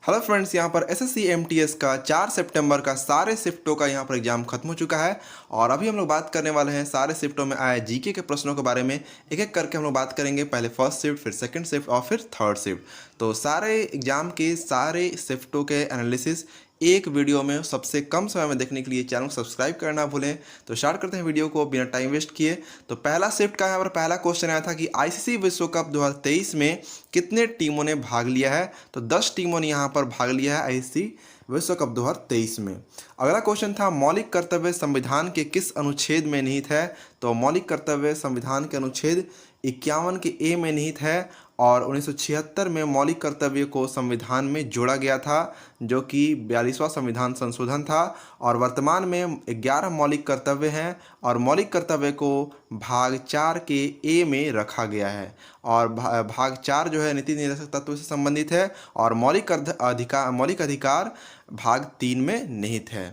Hello friends, यहाँ पर SSC MTS का 4 सितंबर का सारे शिफ्टों का यहाँ पर एग्जाम खत्म हो चुका है। और अभी हम लोग बात करने वाले हैं सारे शिफ्टों में आए जीके के प्रश्नों के बारे में। एक एक करके हम लोग बात करेंगे, पहले फर्स्ट शिफ्ट, फिर सेकंड शिफ्ट और फिर थर्ड शिफ्ट। तो सारे एग्जाम के सारे शिफ्टों के एनालिसिस एक वीडियो में सबसे कम समय में देखने के लिए चैनल को सब्सक्राइब करना ना भूलें। तो स्टार्ट करते हैं वीडियो को बिना टाइम वेस्ट किए। तो पहला शिफ्ट का यहाँ पर पहला क्वेश्चन आया था कि आईसीसी विश्व कप 2023 में कितने टीमों ने भाग लिया है। तो 10 टीमों ने यहाँ पर भाग लिया है आईसीसी विश्व कप 2023 में। अगला क्वेश्चन था मौलिक कर्तव्य संविधान के किस अनुच्छेद में निहित है। तो मौलिक कर्तव्य संविधान के अनुच्छेद 51 के ए में निहित है और 1976 में मौलिक कर्तव्य को संविधान में जोड़ा गया था, जो कि 42वां संविधान संशोधन था। और वर्तमान में 11 मौलिक कर्तव्य हैं और मौलिक कर्तव्य को भाग 4 के ए में रखा गया है। और भाग 4 जो है नीति निर्देशक तत्व से संबंधित है और मौलिक अधिकार भाग 3 में निहित है।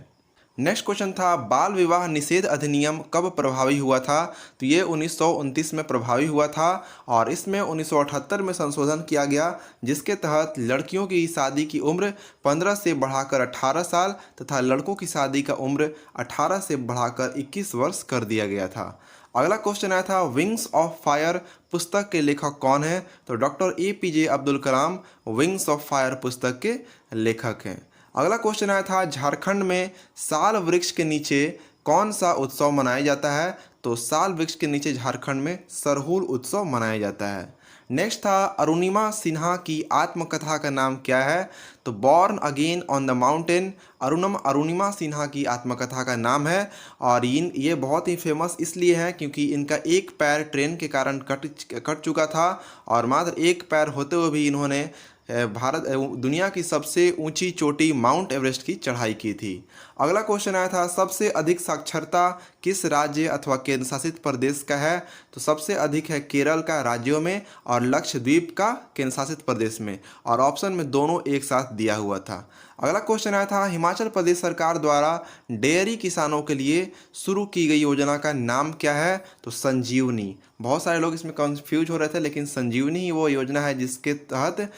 नेक्स्ट क्वेश्चन था बाल विवाह निषेध अधिनियम कब प्रभावी हुआ था। तो ये 1929 में प्रभावी हुआ था और इसमें 1978 में संशोधन किया गया, जिसके तहत लड़कियों की शादी की उम्र 15 से बढ़ाकर 18 साल तथा लड़कों की शादी का उम्र 18 से बढ़ाकर 21 वर्ष कर दिया गया था। अगला क्वेश्चन आया था विंग्स ऑफ फायर पुस्तक के लेखक कौन है। तो doctor APJ Abdul Kalam wings of fire पुस्तक के लेखक हैं। अगला क्वेश्चन आया था झारखंड में साल वृक्ष के नीचे कौन सा उत्सव मनाया जाता है। तो साल वृक्ष के नीचे झारखंड में सरहुल उत्सव मनाया जाता है। नेक्स्ट था अरुणिमा सिन्हा की आत्मकथा का नाम क्या है। तो born again on the mountain Arunima Sinha की आत्मकथा का नाम है। और ये बहुत ही फेमस इसलिए है क्योंकि इनका एक पैर ट्रेन के कारण कट चुका था और मात्र एक पैर होते हुए भी इन्होंने दुनिया की सबसे ऊंची चोटी माउंट एवरेस्ट की चढ़ाई की थी। अगला क्वेश्चन आया था सबसे अधिक साक्षरता किस राज्य अथवा केंद्र शासित प्रदेश का है। तो सबसे अधिक है केरल का राज्यों में और लक्षद्वीप का केंद्र शासित प्रदेश में, और ऑप्शन में दोनों एक साथ दिया हुआ था। अगला क्वेश्चन आया था हिमाचल प्रदेश सरकार द्वारा डेयरी किसानों के लिए शुरू की गई योजना का नाम क्या है। तो संजीवनी। बहुत सारे लोग इसमें कंफ्यूज हो रहे थे, लेकिन संजीवनी ही वो योजना है जिसके तहत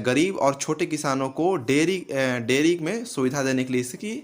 गरीब और छोटे किसानों को डेयरी में सुविधा देने के लिए इसकी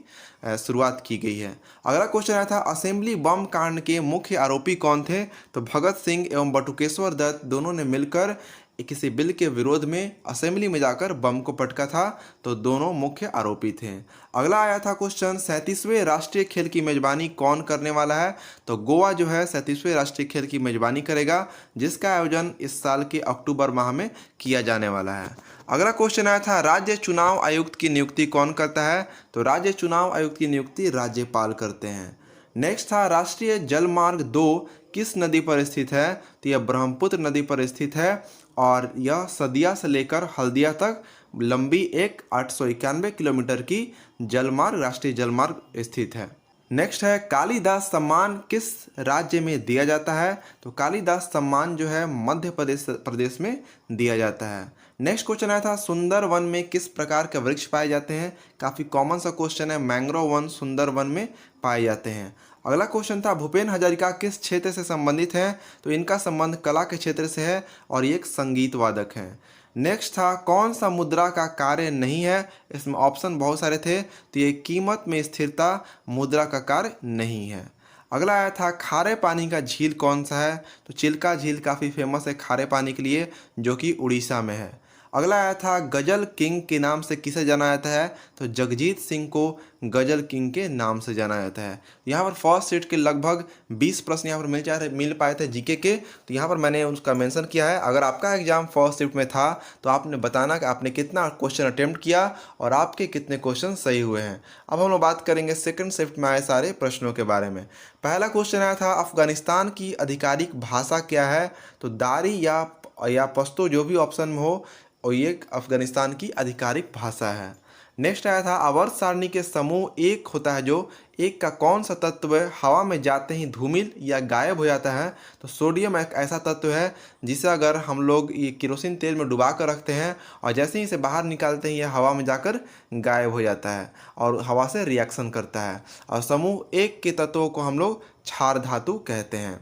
शुरुआत की गई है। अगला क्वेश्चन आया था असेंबली बम कांड के मुख्य आरोपी कौन थे। तो भगत सिंह एवं बटुकेश्वर दत्त दोनों ने मिलकर किसी बिल के विरोध में असेंबली में जाकर बम को पटका था, तो दोनों मुख्य आरोपी थे। अगला आया था क्वेश्चन 37वें राष्ट्रीय खेल की मेजबानी कौन करने वाला है। तो गोवा जो है 37वें राष्ट्रीय खेल की मेजबानी करेगा, जिसका आयोजन इस साल के अक्टूबर माह में किया जाने वाला है। अगला क्वेश्चन आया था राज्य चुनाव आयुक्त की नियुक्ति कौन करता है। तो राज्य चुनाव आयुक्त की नियुक्ति राज्यपाल करते हैं। नेक्स्ट था राष्ट्रीय जलमार्ग 2 किस नदी पर स्थित है। तो यह ब्रह्मपुत्र नदी पर स्थित है और यह सदिया से लेकर हल्दिया तक लंबी एक 891 किलोमीटर की जलमार्ग राष्ट्रीय जलमार्ग स्थित है। नेक्स्ट है कालिदास सम्मान किस राज्य में दिया जाता है। तो कालिदास सम्मान जो है मध्य प्रदेश में दिया जाता है। नेक्स्ट क्वेश्चन आया था सुंदर वन में किस प्रकार के वृक्ष पाए जाते हैं। काफ़ी कॉमन सा क्वेश्चन है, मैंग्रोव वन सुंदर वन में पाए जाते हैं। अगला क्वेश्चन था भूपेन हजारिका किस क्षेत्र से संबंधित हैं। तो इनका संबंध कला के क्षेत्र से है और ये एक संगीत वादक हैं। नेक्स्ट था कौन सा मुद्रा का कार्य नहीं है। इसमें ऑप्शन बहुत सारे थे, तो ये कीमत में स्थिरता मुद्रा का कार्य नहीं है। अगला आया था खारे पानी का झील कौन सा है। तो चिल्का झील काफ़ी फेमस है खारे पानी के लिए, जो कि उड़ीसा में है। अगला आया था गजल किंग के नाम से किसे जाना जाता है। तो जगजीत सिंह को गजल किंग के नाम से जाना जाता है। यहाँ पर फर्स्ट सेट के लगभग 20 प्रश्न यहाँ पर मिल पाए थे जीके के, तो यहाँ पर मैंने उसका मेंशन किया है। अगर आपका एग्जाम फर्स्ट शिफ्ट में था तो आपने बताना कि आपने कितना क्वेश्चन अटेम्प्ट किया और आपके कितने क्वेश्चन सही हुए हैं। अब हम लोग बात करेंगे सेकंड शिफ्ट में आए सारे प्रश्नों के बारे में। पहला क्वेश्चन आया था अफगानिस्तान की आधिकारिक भाषा क्या है। तो दारी या पश्तो जो भी ऑप्शन में हो, और ये अफगानिस्तान की आधिकारिक भाषा है। नेक्स्ट आया था आवर्त सारणी के समूह एक होता है, जो एक का कौन सा तत्व हवा में जाते ही धूमिल या गायब हो जाता है। तो सोडियम एक ऐसा तत्व है जिसे अगर हम लोग ये केरोसिन तेल में डुबा कर रखते हैं और जैसे ही इसे बाहर निकालते हैं यह हवा में जाकर गायब हो जाता है और हवा से रिएक्शन करता है। और समूह एक के तत्वों को हम लोग क्षार धातु कहते हैं।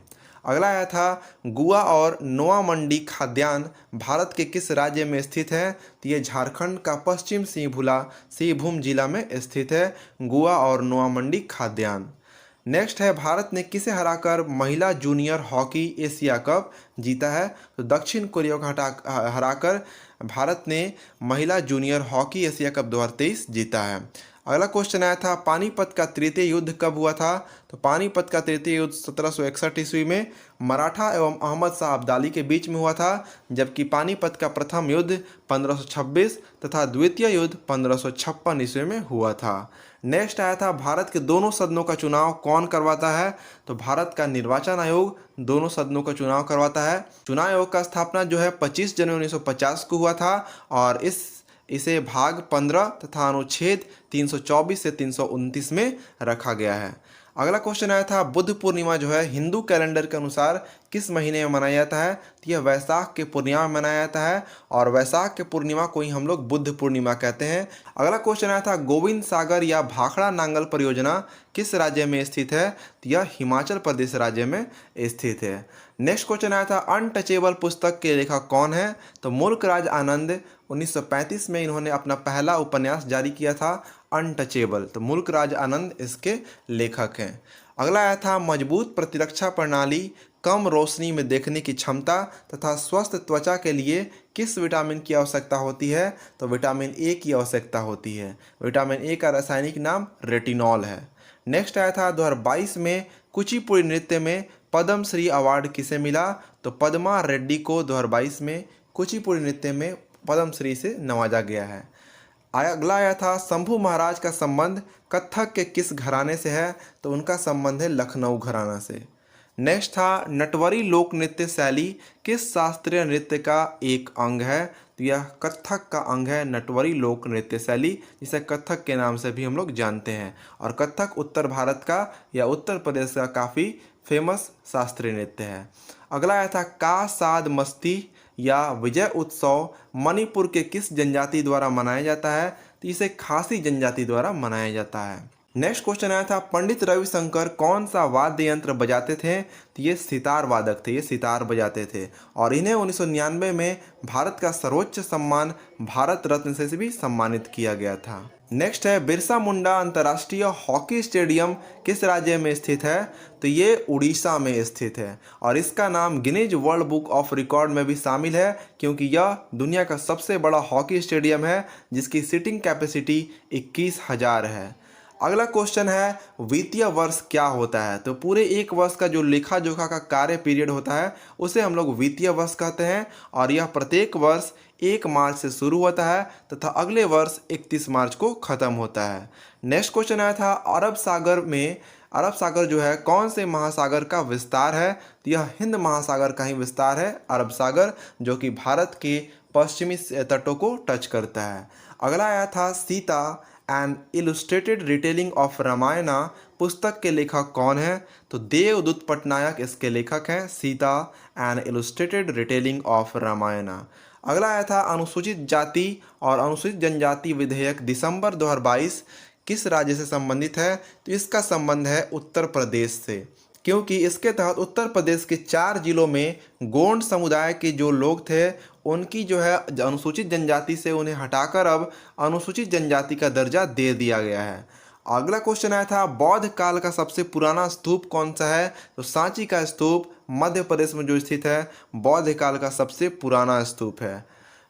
अगला आया था गुआ और नोआ मंडी खाद्यान्न भारत के किस राज्य में स्थित है? तो ये झारखंड का पश्चिम सिंहभूम जिला में स्थित है गुआ और नोआ मंडी खाद्यान्न। नेक्स्ट है भारत ने किसे हराकर महिला जूनियर हॉकी एशिया कप जीता है? तो दक्षिण कोरिया को हराकर भारत ने महिला जूनियर हॉकी एशिया कप 2023 जीता है। अगला क्वेश्चन आया था पानीपत का तृतीय युद्ध कब हुआ था? तो पानीपत का तृतीय युद्ध 1761 ईस्वी में मराठा एवं अहमद शाह अब्दाली के बीच में हुआ था, जबकि पानीपत का प्रथम युद्ध 1526 तथा द्वितीय युद्ध 1556 ईस्वी में हुआ था। नेक्स्ट आया था भारत के दोनों सदनों का चुनाव कौन करवाता है? तो भारत का निर्वाचन आयोग दोनों सदनों का चुनाव करवाता है। चुनाव आयोग का स्थापना जो है 25 जनवरी 1950 को हुआ था और इसे भाग 15 तथा अनुच्छेद 324 से 329 में रखा गया है। अगला क्वेश्चन आया था बुद्ध पूर्णिमा जो है हिंदू कैलेंडर के अनुसार किस महीने में मनाया जाता है? तो यह वैशाख के पूर्णिमा में मनाया जाता है और वैशाख के पूर्णिमा को ही हम लोग बुद्ध पूर्णिमा कहते हैं। अगला क्वेश्चन आया था गोविंद सागर या भाखड़ा नांगल परियोजना किस राज्य में स्थित है? तो यह हिमाचल प्रदेश राज्य में स्थित है। नेक्स्ट क्वेश्चन आया था अनटचेबल पुस्तक के लेखक कौन है? तो मुल्कराज आनंद 1935 में इन्होंने अपना पहला उपन्यास जारी किया था अनटचेबल। तो मुल्कराज आनंद इसके लेखक हैं। अगला आया था मजबूत प्रतिरक्षा प्रणाली, कम रोशनी में देखने की क्षमता तथा स्वस्थ त्वचा के लिए किस विटामिन की आवश्यकता होती है? तो विटामिन ए की आवश्यकता होती है। विटामिन ए का रासायनिक नाम रेटिनॉल है। नेक्स्ट आया था 2022 में कुचिपुड़ी नृत्य में पद्मश्री अवार्ड किसे मिला? तो पद्मा रेड्डी को 2022 में कुचिपुड़ी नृत्य में पद्मश्री से नवाजा गया है। अगला आया था शंभू महाराज का संबंध कथक के किस घराने से है? तो उनका संबंध है लखनऊ घराना से। नेक्स्ट था नटवरी लोक नृत्य शैली किस शास्त्रीय नृत्य का एक अंग है? तो यह कथक का अंग है नटवरी लोक नृत्य शैली, जिसे कथक के नाम से भी हम लोग जानते हैं। और कथक उत्तर भारत का या उत्तर प्रदेश का काफ़ी फेमस शास्त्रीय नृत्य है। अगला आया था का साद मस्ती या विजय उत्सव मणिपुर के किस जनजाति द्वारा मनाया जाता है? तो इसे खासी जनजाति द्वारा मनाया जाता है। नेक्स्ट क्वेश्चन आया था पंडित रविशंकर कौन सा वाद्य यंत्र बजाते थे? तो ये सितार वादक थे, ये सितार बजाते थे और इन्हें 1999 में भारत का सर्वोच्च सम्मान भारत रत्न से भी सम्मानित किया गया था। नेक्स्ट है बिरसा मुंडा अंतर्राष्ट्रीय हॉकी स्टेडियम किस राज्य में स्थित है? तो ये उड़ीसा में स्थित है और इसका नाम Guinness world book of record में भी शामिल है क्योंकि यह दुनिया का सबसे बड़ा हॉकी स्टेडियम है जिसकी सीटिंग कैपेसिटी 21,000 है। अगला क्वेश्चन है वित्तीय वर्ष क्या होता है? तो पूरे एक वर्ष का जो लेखा जोखा का कार्य पीरियड होता है उसे हम लोग वित्तीय वर्ष कहते हैं और यह प्रत्येक वर्ष 1 मार्च से शुरू होता है तथा अगले वर्ष 31 मार्च को ख़त्म होता है। नेक्स्ट क्वेश्चन आया था अरब सागर जो है कौन से महासागर का विस्तार है? तो यह हिंद महासागर का ही विस्तार है अरब सागर, जो कि भारत के पश्चिमी तटों को टच करता है। अगला आया था Sita an illustrated retelling of Ramayana पुस्तक के लेखक कौन है? तो देवदूत पटनायक इसके लेखक हैं, Sita an illustrated retelling of Ramayana. अगला आया था अनुसूचित जाति और अनुसूचित जनजाति विधेयक दिसंबर 2022 किस राज्य से संबंधित है? तो इसका संबंध है उत्तर प्रदेश से, क्योंकि इसके तहत उत्तर प्रदेश के 4 जिलों में गोंड समुदाय के जो लोग थे उनकी जो है अनुसूचित जनजाति से उन्हें हटाकर अब अनुसूचित जनजाति का दर्जा दे दिया गया है। अगला क्वेश्चन आया था बौद्ध काल का सबसे पुराना स्तूप कौन सा है? तो सांची का स्तूप मध्य प्रदेश में जो स्थित है बौद्ध काल का सबसे पुराना स्तूप है।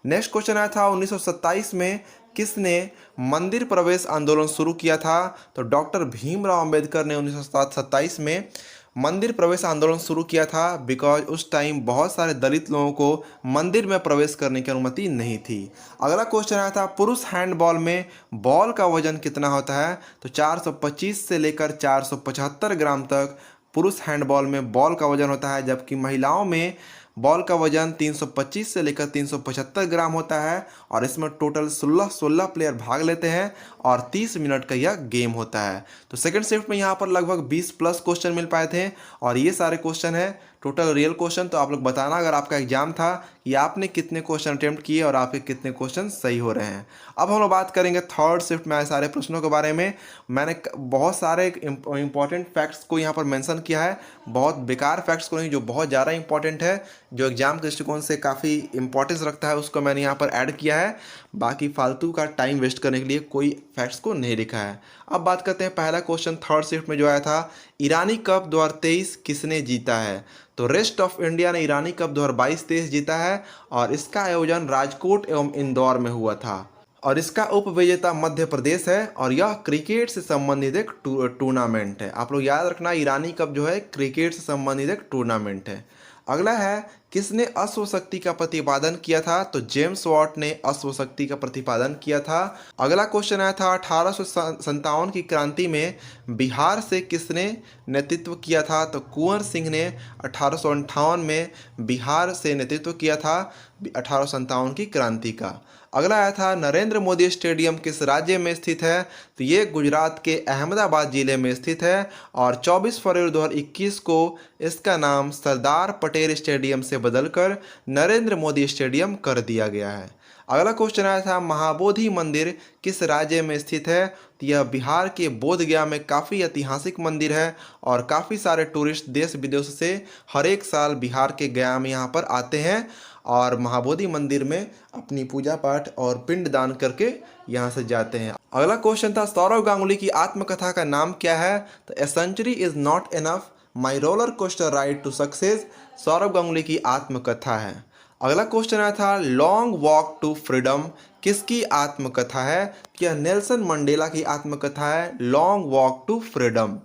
नेक्स्ट क्वेश्चन आया था 1927 में किसने मंदिर प्रवेश आंदोलन शुरू किया था? तो डॉक्टर भीमराव अंबेडकर ने 1927 में मंदिर प्रवेश आंदोलन शुरू किया था बिकॉज उस टाइम बहुत सारे दलित लोगों को मंदिर में प्रवेश करने की अनुमति नहीं थी। अगला क्वेश्चन आया था पुरुष हैंडबॉल में बॉल का वजन कितना होता है? तो 425 से लेकर 475 ग्राम तक पुरुष हैंडबॉल में बॉल का वजन होता है, जबकि महिलाओं में बॉल का वजन 325 से लेकर 375 ग्राम होता है और इसमें टोटल 16 प्लेयर भाग लेते हैं और 30 मिनट का यह गेम होता है। तो सेकंड शिफ्ट में यहाँ पर लगभग 20 प्लस क्वेश्चन मिल पाए थे और ये सारे क्वेश्चन है टोटल रियल क्वेश्चन। तो आप लोग बताना अगर आपका एग्जाम था कि आपने कितने क्वेश्चन अटेम्प्ट किए और आपके कितने क्वेश्चन सही हो रहे हैं। अब हम लोग बात करेंगे थर्ड शिफ्ट में आए सारे प्रश्नों के बारे में। मैंने बहुत सारे इंपॉर्टेंट फैक्ट्स को यहाँ पर मेंशन किया है, बहुत बेकार फैक्ट्स को नहीं, जो बहुत ज़्यादा इंपॉर्टेंट है, जो एग्जाम के दृष्टिकोण से काफ़ी इंपॉर्टेंस रखता है, उसको मैंने यहाँ पर ऐड किया है। बाकी फालतू का टाइम वेस्ट करने के लिए कोई फैक्ट्स को नहीं लिखा है। अब बात करते हैं पहला क्वेश्चन थर्ड शिफ्ट में जो आया था, ईरानी कप 2023 किसने जीता है। तो रेस्ट ऑफ इंडिया ने ईरानी कप 2022-23 जीता है और इसका आयोजन राजकोट एवं इंदौर में हुआ था और इसका उपविजेता मध्य प्रदेश है और यह क्रिकेट से संबंधित एक टूर्नामेंट है। आप लोग याद रखना, ईरानी कप जो है क्रिकेट से संबंधित एक टूर्नामेंट है। अगला है, किसने अश्व शक्ति का प्रतिपादन किया था। तो जेम्स वॉट ने अश्व शक्ति का प्रतिपादन किया था। अगला क्वेश्चन आया था, 1857 की क्रांति में बिहार से किसने नेतृत्व किया था। तो कुंवर सिंह ने 1858 में बिहार से नेतृत्व किया था 1857 की क्रांति का। अगला आया था, नरेंद्र मोदी स्टेडियम किस राज्य में स्थित है। तो ये गुजरात के अहमदाबाद जिले में स्थित है और 24 फरवरी 2021 को इसका नाम सरदार पटेल स्टेडियम से बदलकर नरेंद्र मोदी स्टेडियम कर दिया गया है। अगला क्वेश्चन आया था, महाबोधि मंदिर किस राज्य में स्थित है। तो यह बिहार के बोधगया में काफ़ी ऐतिहासिक मंदिर है और काफ़ी सारे टूरिस्ट देश विदेश से हर एक साल बिहार के गया में यहाँ पर आते हैं और महाबोधि मंदिर में अपनी पूजा पाठ और पिंड दान करके यहाँ से जाते हैं। अगला क्वेश्चन था, सौरव गांगुली की आत्मकथा का नाम क्या है। तो a century is not enough, my roller coaster ride to success Sourav Ganguly की आत्मकथा है। अगला क्वेश्चन आया था, लॉन्ग वॉक टू फ्रीडम किसकी आत्मकथा है। यह नेल्सन मंडेला की आत्मकथा है, लॉन्ग वॉक टू फ्रीडम।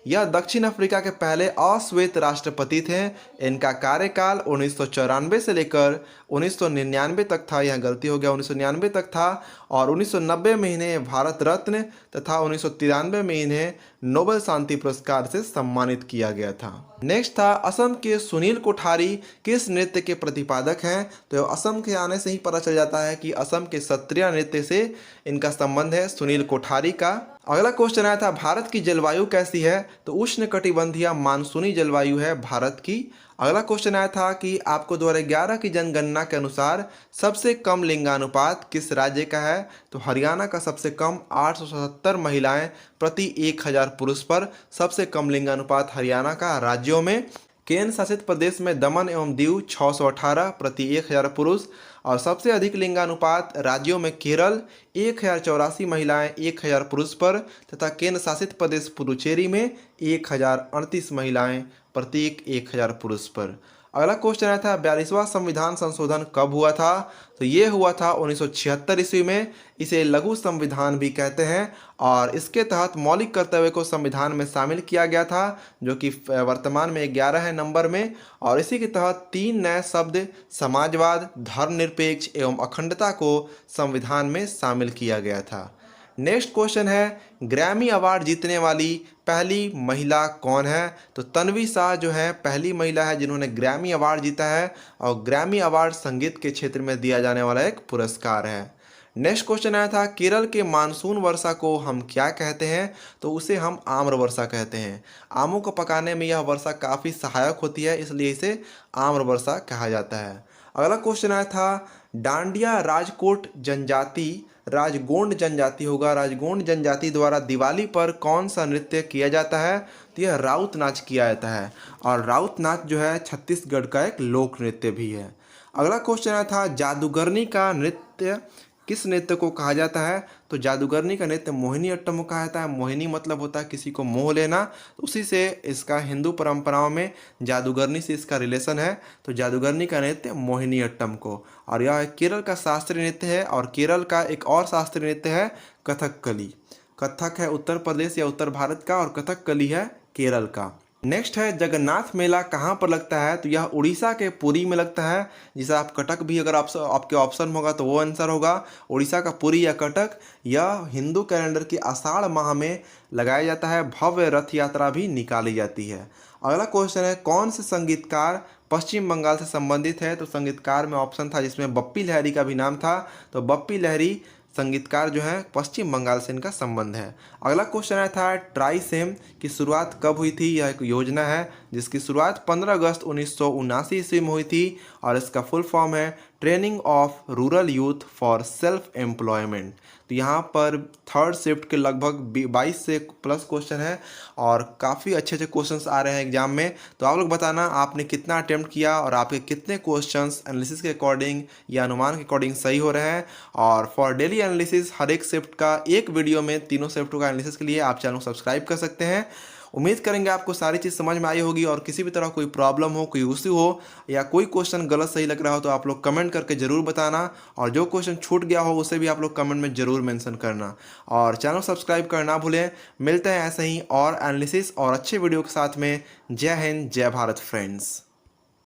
यह दक्षिण अफ्रीका के पहले अश्वेत राष्ट्रपति थे। इनका कार्यकाल 1994 से लेकर 1999 तक था, यह गलती हो गया, 1999 तक था और 1990 में इन्हें भारत रत्न तथा 1993 में इन्हें नोबेल शांति पुरस्कार से सम्मानित किया गया था। नेक्स्ट था, असम के सुनील कोठारी किस नृत्य के प्रतिपादक हैं। तो असम के आने से ही पता चल जाता है कि असम के सत्रिया नृत्य से इनका संबंध है, सुनील कोठारी का। अगला क्वेश्चन आया था, भारत की जलवायु कैसी है। तो उष्णकटिबंधीय मानसूनी जलवायु है भारत की। अगला क्वेश्चन आया था कि आपको 2011 की जनगणना के अनुसार सबसे कम लिंगानुपात किस राज्य का है। तो हरियाणा का सबसे कम 877 महिलाएं प्रति 1000 पुरुष पर सबसे कम लिंगानुपात हरियाणा का। राज्यों में केंद्र शासित प्रदेश में दमन एवं दीव 618 प्रति 1000 पुरुष और सबसे अधिक लिंगानुपात राज्यों में केरल 1084 महिलाएं 1000 पुरुष पर तथा केंद्र शासित प्रदेश पुदुचेरी में 1038 महिलाएं प्रत्येक 1000 पुरुष पर। अगला क्वेश्चन आया था, 42वां संविधान संशोधन कब हुआ था। तो ये हुआ था 1976 ईस्वी में। इसे लघु संविधान भी कहते हैं और इसके तहत मौलिक कर्तव्य को संविधान में शामिल किया गया था, जो कि वर्तमान में 11 है नंबर में। और इसी के तहत 3 नए शब्द समाजवाद, धर्मनिरपेक्ष एवं अखंडता को संविधान में शामिल किया गया था। नेक्स्ट क्वेश्चन है, ग्रैमी अवार्ड जीतने वाली पहली महिला कौन है। तो तन्वी शाह जो है पहली महिला है जिन्होंने ग्रैमी अवार्ड जीता है और ग्रैमी अवार्ड संगीत के क्षेत्र में दिया जाने वाला एक पुरस्कार है। नेक्स्ट क्वेश्चन आया था, केरल के मानसून वर्षा को हम क्या कहते हैं। तो उसे हम आम्र वर्षा कहते हैं। आमों को पकाने में यह वर्षा काफ़ी सहायक होती है, इसलिए इसे आम्र वर्षा कहा जाता है। अगला क्वेश्चन आया था, डांडिया राजकोट जनजाति राजगोंड जनजाति होगा, राजगोंड जनजाति द्वारा दिवाली पर कौन सा नृत्य किया जाता है। तो यह राउत नाच किया जाता है और राउत नाच जो है छत्तीसगढ़ का एक लोक नृत्य भी है। अगला क्वेश्चन आया था, जादूगरनी का नृत्य किस नृत्य को कहा जाता है। तो जादूगरनी का नृत्य मोहिनी अट्टम को कहा जाता है। मोहिनी मतलब होता है किसी को मोह लेना, तो उसी से इसका हिंदू परंपराओं में जादूगरनी से इसका रिलेशन है। तो जादूगरनी का नृत्य मोहिनी अट्टम को। और यह केरल का शास्त्रीय नृत्य है और केरल का एक और शास्त्रीय नृत्य है कथकली। कथक है उत्तर प्रदेश या उत्तर भारत का और कथकली है केरल का। नेक्स्ट है, जगन्नाथ मेला कहाँ पर लगता है। तो यह उड़ीसा के पुरी में लगता है। जिसे आप कटक भी अगर आपके ऑप्शन होगा तो वो आंसर होगा उड़ीसा का पुरी या कटक। यह हिंदू कैलेंडर की आषाढ़ माह में लगाया जाता है। भव्य रथ यात्रा भी निकाली जाती है। अगला क्वेश्चन है, कौन से संगीतकार पश्चिम बंगाल से संबंधित है। तो संगीतकार में ऑप्शन था जिसमें बप्पी लहरी का भी नाम था। तो बप्पी लहरी संगीतकार जो है पश्चिम बंगाल से इनका संबंध है। अगला क्वेश्चन आया था, ट्राइसेम की शुरुआत कब हुई थी। यह एक योजना है जिसकी शुरुआत 15 अगस्त 1979 ईस्वी में हुई थी और इसका फुल फॉर्म है training of rural youth for self employment. तो यहाँ पर थर्ड शिफ्ट के लगभग 22 से प्लस क्वेश्चन है और काफ़ी अच्छे अच्छे क्वेश्चंस आ रहे हैं एग्जाम में। तो आप लोग बताना आपने कितना अटेम्प्ट किया और आपके कितने क्वेश्चंस एनालिसिस के अकॉर्डिंग या अनुमान के अकॉर्डिंग सही हो रहे हैं। और फॉर डेली एनालिसिस हर एक शिफ्ट का एक वीडियो में तीनों शिफ्टों का एनालिसिस के लिए आप चैनल को सब्सक्राइब कर सकते हैं। उम्मीद करेंगे आपको सारी चीज़ समझ में आई होगी और किसी भी तरह कोई प्रॉब्लम हो, कोई इशू हो या कोई क्वेश्चन गलत सही लग रहा हो तो आप लोग कमेंट करके ज़रूर बताना और जो क्वेश्चन छूट गया हो उसे भी आप लोग कमेंट में ज़रूर मेंशन करना और चैनल सब्सक्राइब करना ना भूलें। मिलते हैं ऐसे ही और एनालिसिस और अच्छे वीडियो के साथ में। जय हिंद, जय भारत फ्रेंड्स।